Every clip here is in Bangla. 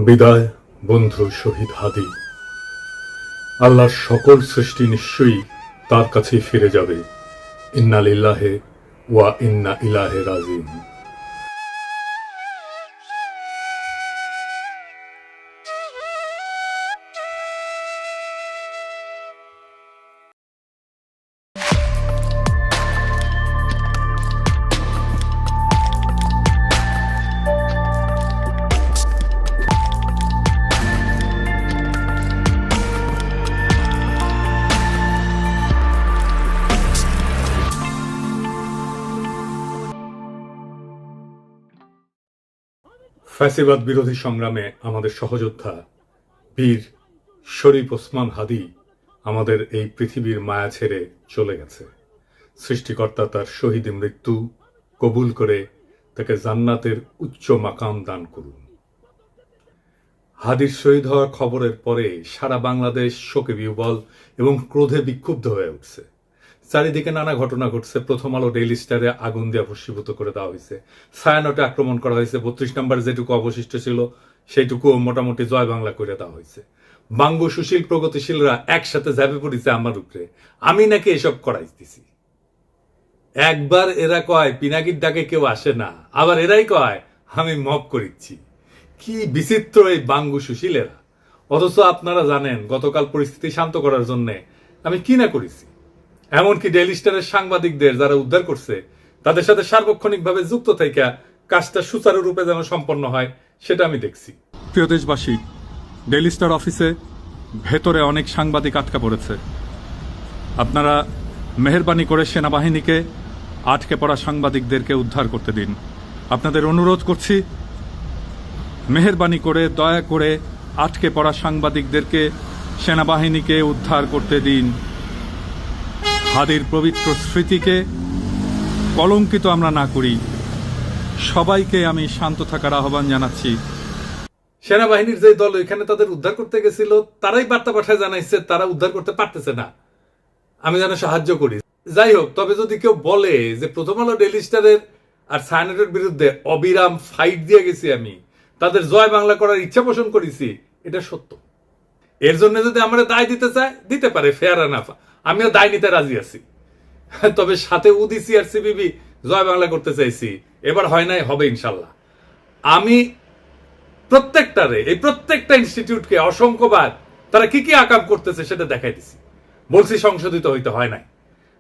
বিদায় বন্ধু শহীদ হাদি। আল্লাহর সকল সৃষ্টি নিশ্চয়ই তার কাছেই ফিরে যাবে। ইন্না লিল্লাহি ওয়া ইন্না ইলাইহি রাজিউন। ফ্যাসিবাদ বিরোধী সংগ্রামে আমাদের সহযোদ্ধা বীর শরীফ ওসমান হাদি আমাদের এই পৃথিবীর মায়া ছেড়ে চলে গেছে। সৃষ্টিকর্তা তার শহীদ মৃত্যু কবুল করে তাকে জান্নাতের উচ্চ মাকাম দান করুন। হাদির শহীদ হওয়ার খবরের পরে সারা বাংলাদেশ শোকে বিহ্বল এবং ক্রোধে বিক্ষুব্ধ হয়ে উঠছে। চারিদিকে নানা ঘটনা ঘটছে। প্রথম আলো ডেইলি স্টারে আগুন দিয়ে ভস্মীভূত করে দেওয়া হয়েছে। ছায়ানটে আক্রমণ করা হয়েছে। 32 নম্বর যেটুকু অবশিষ্ট ছিল সেইটুকু মোটামুটি জয় বাংলা করে দেওয়া হয়েছে। বাঙ্গু সুশীল প্রগতিশীলরা একসাথে ঝাঁপে পড়েছে আমার উপরে, আমি নাকি এসব করাইতেছি। একবার এরা কয় পিনাকির ডাকে কেউ আসে না, আবার এরাই কয় আমি মব করিচ্ছি। কি বিচিত্র এই বাঙ্গু সুশীলেরা। অথচ আপনারা জানেন গতকাল পরিস্থিতি শান্ত করার জন্য আমি কি না করেছি। এমনকি ডেইলি স্টারের সাংবাদিকদের যারা উদ্ধার করছে তাদের সাথে সার্বক্ষণিকভাবে যুক্ত থেকে কাজটা সুচারুরূপে যেন সম্পন্ন হয় সেটা আমি দেখছি। প্রিয় দেশবাসী, ডেইলি স্টার অফিসে ভেতরে অনেক সাংবাদিক আটকা পড়েছে। আপনারা মেহেরবানি করে সেনাবাহিনীকে আটকে পড়া সাংবাদিকদেরকে উদ্ধার করতে দিন। আপনাদের অনুরোধ করছি, মেহেরবানি করে দয়া করে আটকে পড়া সাংবাদিকদেরকে সেনাবাহিনীকে উদ্ধার করতে দিন। হাদির পবিত্র স্মৃতিকে কলঙ্কিত আমরা না করি। সবাইকে আমি শান্ত থাকার আহ্বান জানাচ্ছি। সেনাবাহিনীর যে দল এখানে তাদের উদ্ধার করতে গেছিল তারাই বার্তা পাঠায় জানাইছে তারা উদ্ধার করতে পারতেছে না, আমি যেন সাহায্য করি। যাই হোক, তবে যদি কেউ বলে যে প্রথম আলো ডেইলি স্টারের আর ছায়ানটের বিরুদ্ধে অবিরাম ফাইট দিয়ে গেছি, আমি তাদের জয় বাংলা করার ইচ্ছা পোষণ করেছি, এটা সত্য। এর জন্য যদি আমরা দায় দিতে চায় দিতে পারে, ফেয়ার এনাফ, আমিও দায় নিতে রাজি আছি। তবে সাথে উদিসি আর সিবিবি জয় বাংলা করতে চাইছি, এবার হয় নাই, হবে ইনশাল্লাহ। আমি প্রত্যেকটা ইনস্টিটিউটকে অসংখ্যবার তারা কি কি আকাম করতেছে সেটা দেখাই দিছি। বলছি সংশোধিত হইতে হয় নাই।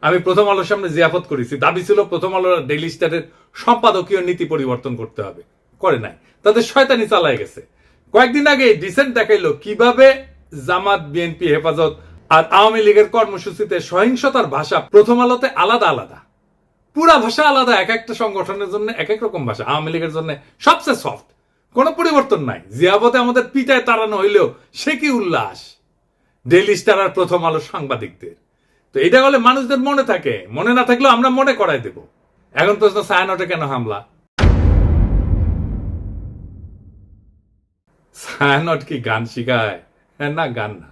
আমি প্রথম আলোর সামনে জিয়াফত করেছি, দাবি ছিল প্রথম আলোর ডেইলি স্টারের সম্পাদকীয় নীতি পরিবর্তন করতে হবে, করে নাই। তাদের শয়তানি চালায় গেছে। কয়েকদিন আগে ডিসেন্ট দেখাইলো কিভাবে জামাত, বিএনপি, হেফাজত আর আওয়ামী লীগের কর্মসূচিতে সহিংসতার ভাষা প্রথম আলোতে আলাদা আলাদা, পুরা ভাষা আলাদা। এক একটা সংগঠনের জন্য এক এক রকম ভাষা। আওয়ামী লীগের জন্য সবচেয়ে সফট, কোনো পরিবর্তন নাই। জিয়াবতে আমাদের পিটায় তাড়ানো হইলেও সে কি উল্লাস ডেইলি স্টার আর প্রথম আলো সাংবাদিকদের। তো এটা বলে মানুষদের মনে থাকে, মনে না থাকলেও আমরা মনে করাই দেব। এখন প্রশ্ন, ছায়ানটে কেন হামলা? ছায়ানট কি গান শিখায়? না, গান না।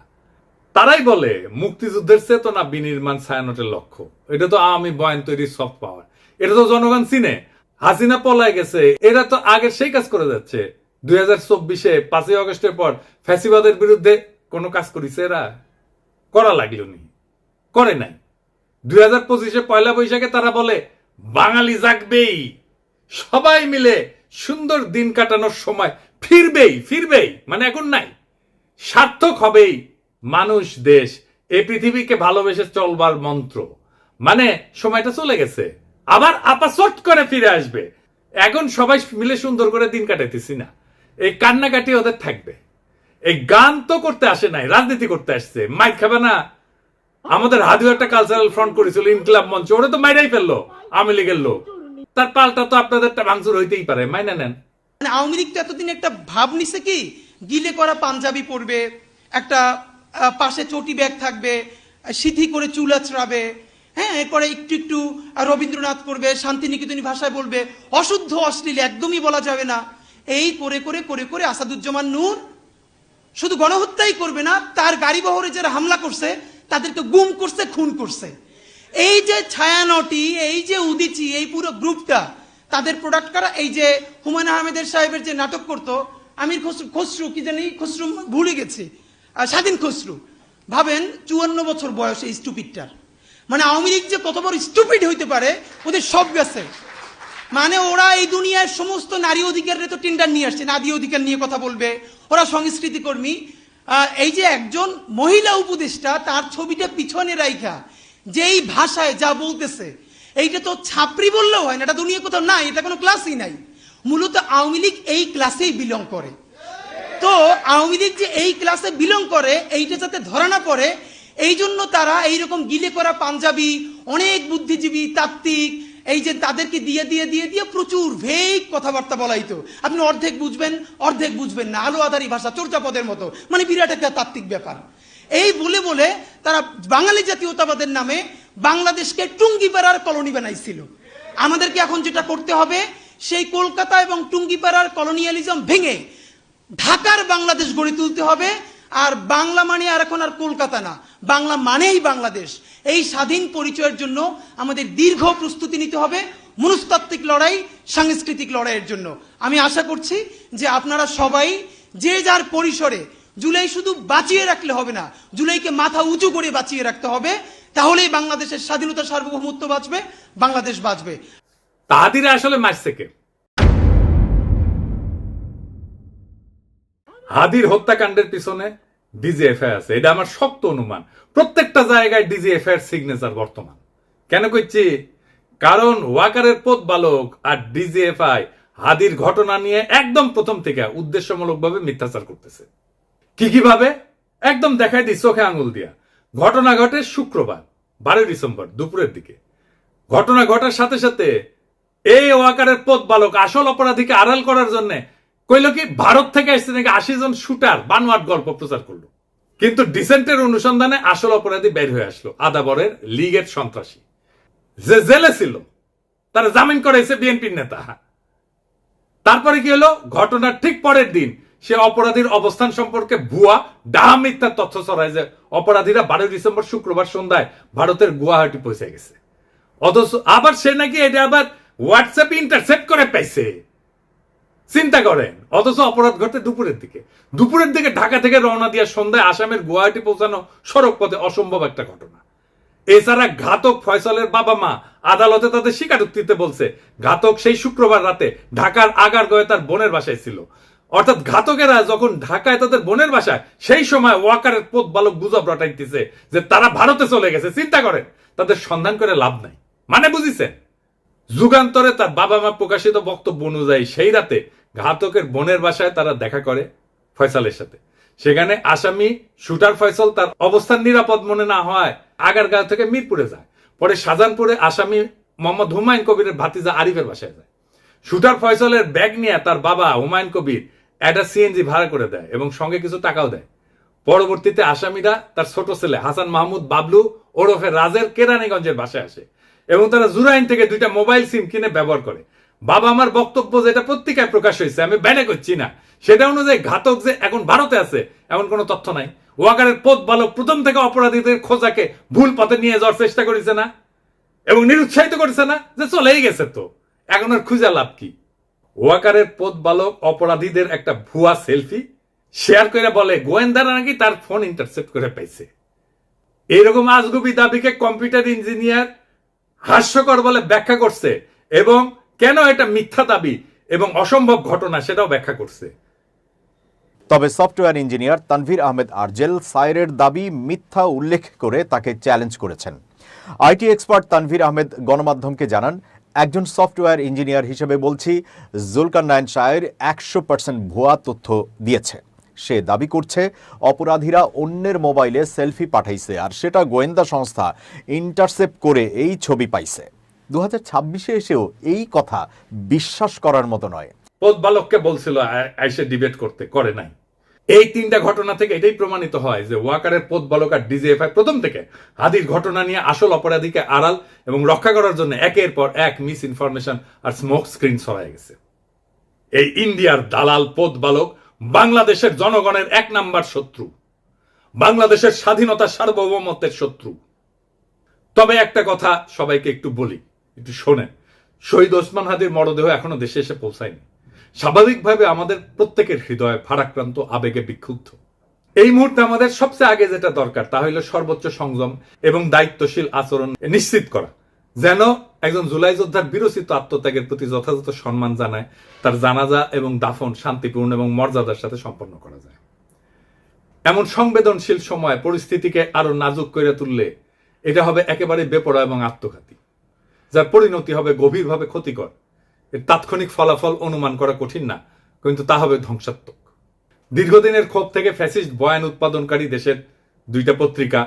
তারাই বলে মুক্তিযুদ্ধের চেতনা বিনির্মাণ ছায়ানটের লক্ষ্য। এটা তো আওয়ামী বয়ান তৈরি সফট পাওয়ার। এটা তো জনগণ চিনে। হাসিনা পলায় গেছে, এরা তো আগে সেই কাজ করে যাচ্ছে। 2024-এ 5ই আগস্টের পর ফ্যাসিবাদের বিরুদ্ধে কোনো কাজ করেছে এরা? করা লাগলো নি, করে নাই। 2025-এ পয়লা বৈশাখে তারা বলে বাঙালি জাগবেই, সবাই মিলে সুন্দর দিন কাটানোর সময় ফিরবেই, মানে এখন নাই, সার্থক হবেই মানুষ, দেশ, এই পৃথিবীকে ভালোবেসে চলবার মন্ত্র। মানে সময়টা চলে গেছে, আবার আপাচট করে ফিরে আসবে। এখন সবাই মিলে সুন্দর করে দিন কাটাইতেছি না, এই কান্নাকাটি ওদের থাকবে। এই গান তো করতে আসে নাই, রাজনীতি করতে আসছে। মাইক খাবে না? আমাদের হাদিও একটা কালচারাল ফ্রন্ট করেছিল, ইনকিলাব মঞ্চ, ওরা তো মাইরাই ফেললো আওয়ামী লীগের লোক। তার পাল্টা তো আপনাদেরটা ভাঙচুর হইতেই পারে, মাইনা নেন। আওয়ামী লীগ তো এতদিন একটা ভাব নিছে কি, গিলে করা পাঞ্জাবি পরবে, একটা পাশে চটি ব্যাগ থাকবে, সিথি করে চুল আঁচড়াবে, হ্যাঁ, এরপরে একটু রবীন্দ্রনাথ করবে, শান্তিনিকেতনী ভাষায় বলবে, অশুদ্ধ অশ্লীল একদমই বলা যাবে না। এই করে করে করে করে আসাদুজ্জামান নূর শুধু গণহত্যাই করবে না, তার গাড়ি বহরে যারা হামলা করছে তাদেরকে গুম করছে, খুন করছে। এই যে ছায়ানটি, এই যে উদিচি, এই পুরো গ্রুপটা, তাদের প্রোডাক্ট কারা? এই যে হুমায়ুন আহমেদের সাহেবের যে নাটক করতো আমির খসরু খসরু কি জানি খসরু ভুলে গেছি, স্বাধীন খসরু, ভাবেন 54 বছর বয়স এই স্টুপিডটার। মানে আওয়ামী লীগ যে কত বড় স্টুপিড হইতে পারে ওদের সব গেছে। মানে ওরা এই দুনিয়ার সমস্ত নারী অধিকারের তো টেন্ডার নিয়ে আসছে, নারী অধিকার নিয়ে কথা বলবে, ওরা সংস্কৃতি কর্মী। এই যে একজন মহিলা উপদেষ্টা তার ছবিটা পিছনে রাইখা যেই ভাষায় যা বলতেছে, এইটা তো ছাপরি বললেও হয় না, এটা দুনিয়া কোথাও নাই, এটা কোনো ক্লাসই নাই। মূলত আওয়ামী লীগ এই ক্লাসেই বিলং করে। তো আওয়ামী লীগ যে এই ক্লাসে বিলং করে এইটা যাতে ধরা না পড়ে, এই জন্য তারা এইরকম গিলে করা পাঞ্জাবি, অনেক বুদ্ধিজীবী তাত্ত্বিক, এই যে তাদেরকে দিয়ে দিয়ে দিয়ে দিয়ে প্রচুর ভেগ কথাবার্তা বলাইতো। আপনি অর্ধেক বুঝবেন অর্ধেক বুঝবেন না, আলো আধারি ভাষা, চর্যাপদের মতো, মানে বিরাট একটা তাত্ত্বিক ব্যাপার। এই বলে বলে তারা বাঙালি জাতীয়তাবাদের নামে বাংলাদেশকে টুঙ্গিপাড়ার কলোনি বানাইছিল। আমাদেরকে এখন যেটা করতে হবে, সেই কলকাতা এবং টুঙ্গিপাড়ার কলোনিয়ালিজম ভেঙে ঢাকার বাংলাদেশ গড়ে তুলতে হবে। আর বাংলা মানে আর এখন আর কলকাতা না, বাংলা মানেই বাংলাদেশ। এই স্বাধীন পরিচয়ের জন্য আমাদের দীর্ঘ প্রস্তুতি নিতে হবে, মনস্তাত্ত্বিক লড়াই, সাংস্কৃতিক লড়াইয়ের জন্য। আমি আশা করছি যে আপনারা সবাই যে যার পরিসরে, জুলাই শুধু বাঁচিয়ে রাখলে হবে না, জুলাইকে মাথা উঁচু করে বাঁচিয়ে রাখতে হবে, তাহলেই বাংলাদেশের স্বাধীনতা, সার্বভৌমত্ব বাঁচবে, বাংলাদেশ বাঁচবে। তাহাদিরা আসলে মারছে কে? হাদির হত্যাকাণ্ডের পিছনে ডিজিএফআই আছে, এটা আমার শক্ত অনুমান। প্রত্যেকটা জায়গায় ডিজিএফআই এর সিগনেচার বর্তমান। কেন কইছি? কারণ ওয়াকারের পথ বালক আর ডিজিএফআই হাদির ঘটনা নিয়ে একদম প্রথম থেকে উদ্দেশ্যমূলকভাবে মিথ্যাচার করতেছে। কিভাবে? একদম দেখাই দিই চোখে আঙুল দিয়া। ঘটনা ঘটে শুক্রবার 12 ডিসেম্বর দুপুরের দিকে। ঘটনা ঘটার সাথে সাথে এই ওয়াকারের পথ বালক আসল অপরাধীকে আড়াল করার জন্য কইল কি ভারত থেকে আসছে নাকি 80 জন শুটার বানোয়াট গল্প প্রচার করলো। কিন্তু ডিসেন্টের অনুসন্ধানে আসল অপরাধী বের হয়ে আসলো, আদাবরের লীগের সন্ত্রাসী যে জেলে ছিল, তারা জামিন করেছে বিএনপির নেতা। তারপরে কি হলো? ঘটনার ঠিক পরের দিন সে অপরাধীর অবস্থান সম্পর্কে ভুয়া ডাহা মিথ্যা তথ্য ছড়ায় যে অপরাধীরা 12 ডিসেম্বর শুক্রবার সন্ধ্যায় ভারতের গুয়াহাটি পৌঁছে গেছে। অথচ আবার সে নাকি এটা আবার হোয়াটসঅ্যাপে ইন্টারসেপ্ট করে পাইছে। চিন্তা করেন। অথচ অপরাধ ঘটে দুপুরের দিকে। দুপুরের দিকে ঢাকা থেকে রওনা দিয়ে সন্ধ্যায় আসামের গুয়াহাটি পৌঁছানো সড়ক পথে অসম্ভব একটা ঘটনা। এছাড়া ঘাতক ফয়সালের বাবা মা আদালতে তাদের স্বীকারোক্তিতে বলছে ঘাতক সেই শুক্রবার রাতে ঢাকার আগারগাঁওয়ে তার বোনের বাসায় ছিল। অর্থাৎ ঘাতকেরা যখন ঢাকায় তাদের বোনের বাসায়, সেই সময় ওয়াকারের পথ বালক গুজব রটাইতেছে যে তারা ভারতে চলে গেছে। চিন্তা করেন, তাদের সন্ধান করে লাভ নাই। মানে বুঝিছেন? যুগান্তরে তার বাবা মা প্রকাশিত বক্তব্য অনুযায়ী সেই রাতে ঘাতকের বোনের বাসায় তারা দেখা করে ফয়সালের সাথে। সেখানে আসামি শুটার ফয়সাল তার অবস্থান নিরাপদ মনে না হয় আগারগাঁও থেকে মিরপুরে যায়। পরে শাহজাহানপুরে আসামি মোহাম্মদ হুমায়ুন কবিরের ভাতিজা আরিফের বাসায় যায়। শুটার ফয়সালের ব্যাগ নিয়ে তার বাবা হুমায়ুন কবির একটা সিএনজি ভাড়া করে দেয় এবং সঙ্গে কিছু টাকাও দেয়। পরবর্তীতে আসামিরা তার ছোট ছেলে হাসান মাহমুদ বাবলু ওরফে রাজের কেরানীগঞ্জের বাসায় আসে এবং তারা জুরাইন থেকে 2টা মোবাইল সিম কিনে ব্যবহার করে। বাবা আমার বক্তব্য যেটা পত্রিকায় প্রকাশ হয়েছে, আমি ব্যানে করছি না, সেটা অনুযায়ী ঘাতক যে এখন ভারতে আছে এমন কোনো তথ্য নাই। ওয়াকারের পথ বালক প্রথম থেকে অপরাধীদের খোঁজাকে ভুল পথে নিয়ে যাওয়ার চেষ্টা করেছে না এবং নিরুৎসাহিত করেছে না যে চলেই গেছে, তো এখন আর খুঁজে লাভ কি? ওয়াকারের পথ বালক অপরাধীদের একটা ভুয়া সেলফি শেয়ার করে বলে গোয়েন্দারা নাকি তার ফোন ইন্টারসেপ্ট করে পাইছে। এইরকম আজগুবি দাবিকে কম্পিউটার ইঞ্জিনিয়ার হাস্যকর বলে ব্যাখ্যা করছে এবং কেন এটা মিথ্যা দাবি এবং অসম্ভব ঘটনা সেটাও ব্যাখ্যা করছে। তবে সফটওয়্যার ইঞ্জিনিয়ার তানভীর আহমেদ আরজেল সাইরের দাবি মিথ্যা উল্লেখ করে তাকে চ্যালেঞ্জ করেছেন। আইটি এক্সপার্ট তানভীর আহমেদ গণমাধ্যমকে জানান, একজন সফটওয়্যার ইঞ্জিনিয়ার হিসেবে বলছি, জুলকারনাইন সায়ের 100% ভুয়া তথ্য দিয়েছে। সে দাবি করছে অপরাধীরা অন্যের মোবাইলে সেলফি পাঠাইছে আর সেটা গোয়েন্দা সংস্থা ইন্টারসেপ্ট করে এই ছবি পাইছে। 2026-এ এসেও এই কথা বিশ্বাস করার মতো নয়। পথ বালককে বলছিল আইসে ডিবেট করতে, করে নাই। এই 3টা ঘটনা থেকে এটাই প্রমাণিত হয় যে ওয়াকারের পথ বালক আর ডিজিএফআই প্রথম থেকে হাদির ঘটনা নিয়ে আসল অপরাধীকে আড়াল এবং রক্ষা করার জন্য একের পর এক মিস ইনফরমেশন আর স্মোক স্ক্রিন ছড়ায় গেছে। এই ইন্ডিয়ার দালাল পথ বালক বাংলাদেশের জনগণের 1 নাম্বার শত্রু, বাংলাদেশের স্বাধীনতা সার্বভৌমত্বের শত্রু। তবে একটা কথা সবাইকে একটু বলি, একটু শোনেন। শহীদ ওসমান হাদির মরদেহ এখনো দেশে এসে পৌঁছায়নি। স্বাভাবিকভাবে আমাদের প্রত্যেকের হৃদয় ভারাক্রান্ত আবেগে বিক্ষুব্ধ। এই মুহূর্তে আমাদের সবচেয়ে আগে যেটা দরকার তা হলো সর্বোচ্চ সংযম এবং দায়িত্বশীল আচরণ নিশ্চিত করা, যেন একজন জুলাই যোদ্ধার বিরচিত আত্মত্যাগের প্রতি যথাযথ সম্মান জানায় তার জানাজা এবং দাফন শান্তিপূর্ণ এবং মর্যাদার সাথে সম্পন্ন করা যায়। এমন সংবেদনশীল সময় পরিস্থিতিকে আরো নাজুক করে তুললে এটা হবে একেবারে বেপরোয়া এবং আত্মঘাতী, যার পরিণতি হবে গভীরভাবে ক্ষতিকর। এর তাৎক্ষণিক ফলাফল অনুমান করা কঠিন না, কিন্তু তা হবে ধ্বংসাত্মক। দীর্ঘদিনের ক্ষোভ থেকে ফ্যাসিস্ট বয়ান উৎপাদনকারী দেশের 2টা পত্রিকা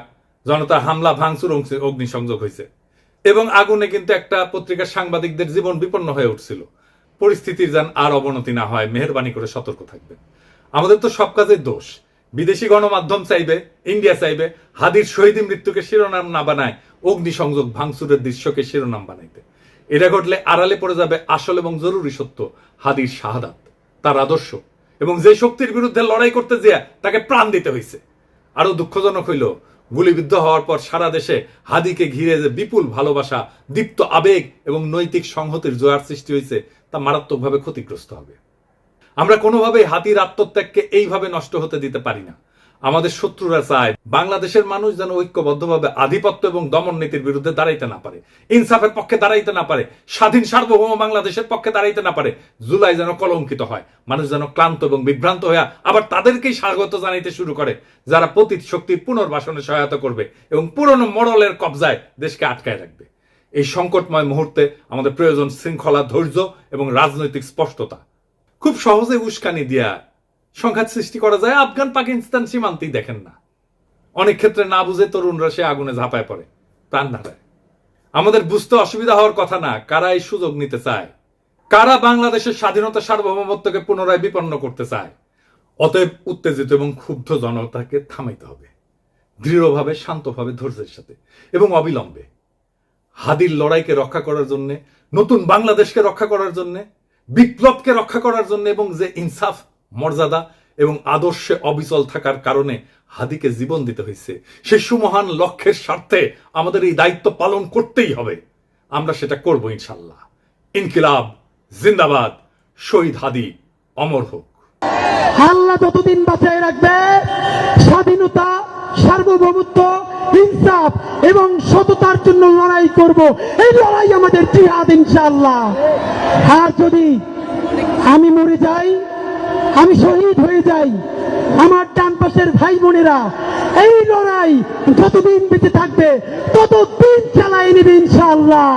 জনতা হামলা ভাঙচুর অগ্নিসংযোগ হয়েছে এবং আগুনে কিন্তু একটা পত্রিকার সাংবাদিকদের জীবন বিপন্ন হয়ে উঠছিল। পরিস্থিতির যেন আর অবনতি না হয়, মেহেরবানি করে সতর্ক থাকবেন। আমাদের তো সব কাজের দোষ। বিদেশি গণমাধ্যম চাইবে, ইন্ডিয়া চাইবে হাদির শহীদ মৃত্যুকে শিরোনাম না বানায় অগ্নিসংযোগ ভাঙচুরের দৃশ্যকে শিরোনাম বানাইতে। এটা ঘটলে আড়ালে পড়ে যাবে আসল এবং জরুরি সত্য, হাদির শাহাদাত, তার আদর্শ এবং যে শক্তির বিরুদ্ধে লড়াই করতে যেয়ে তাকে প্রাণ দিতে হয়েছে। আরো দুঃখজনক হইল, গুলিবিদ্ধ হওয়ার পর সারা দেশে হাদিকে ঘিরে যে বিপুল ভালোবাসা, দীপ্ত আবেগ এবং নৈতিক সংহতির জোয়ার সৃষ্টি হয়েছে তা মারাত্মকভাবে ক্ষতিগ্রস্ত হবে। আমরা কোনোভাবেই হাদির আত্মত্যাগকে এইভাবে নষ্ট হতে দিতে পারি না। আমাদের শত্রুরা চায় বাংলাদেশের মানুষ যেন ঐক্যবদ্ধভাবে আধিপত্য এবং দমন নীতির বিরুদ্ধে দাঁড়াইতে না পারে, ইনসাফের পক্ষে দাঁড়াইতে না পারে, স্বাধীন সার্বভৌম বাংলাদেশের পক্ষে দাঁড়াইতে না পারে। জুলাই যেন কলঙ্কিত হয়, মানুষ যেন ক্লান্ত এবং বিভ্রান্ত হয়ে আবার তাদেরকেই স্বাগত জানাইতে শুরু করে যারা পতিত শক্তির পুনর্বাসনে সহায়তা করবে এবং পুরনো মডেলের কবজায় দেশকে আটকায় রাখবে। এই সংকটময় মুহূর্তে আমাদের প্রয়োজন শৃঙ্খলা, ধৈর্য এবং রাজনৈতিক স্পষ্টতা। খুব সহজে উস্কানি দিয়া সংঘাত সৃষ্টি করা যায়। আফগান পাকিস্তান সীমান্তেই দেখেন না, অনেক ক্ষেত্রে না বুঝে তরুণরা সে আগুনে ঝাঁপায় পড়ে, প্রাণ হারায়। আমাদের বুঝতে অসুবিধা হওয়ার কথা না কারা এই সুযোগ নিতে চায়, কারা বাংলাদেশের স্বাধীনতা সার্বভৌমত্বকে পুনরায় বিপন্ন করতে চায়। অতএব উত্তেজিত এবং ক্ষুব্ধ জনতাকে থামাইতে হবে, দৃঢ়ভাবে, শান্তভাবে, ধৈর্যের সাথে এবং অবিলম্বে। হাদির লড়াইকে রক্ষা করার জন্য, নতুন বাংলাদেশকে রক্ষা করার জন্য, বিপ্লবকে রক্ষা করার জন্য এবং যে ইনসাফ, মর্যাদা এবং আদর্শে অবিচল থাকার কারণে হাদিকে জীবন দিতে হয়েছে, সেই সুমহান লক্ষ্যের স্বার্থে আমাদের এই দায়িত্ব পালন করতেই হবে। আমরা সেটা করব ইনশাল্লাহ। ইনকিলাব জিন্দাবাদ, শহীদ হাদি অমর হোক। আল্লাহ যতদিন বাঁচায় রাখবে, স্বাধীনতা, সার্বভৌমত্ব, ইনসাফ এবং সততার জন্য লড়াই করব। এই লড়াই আমাদের জিহাদ ইনশাআল্লাহ। আর যদি আমি মরে যাই, আমি শহীদ হয়ে যাই, আমার ডান পাশের ভাই বোনেরা এই লড়াই যতদিন বেঁচে থাকবে ততদিন চালায় নেবে ইনশাআল্লাহ।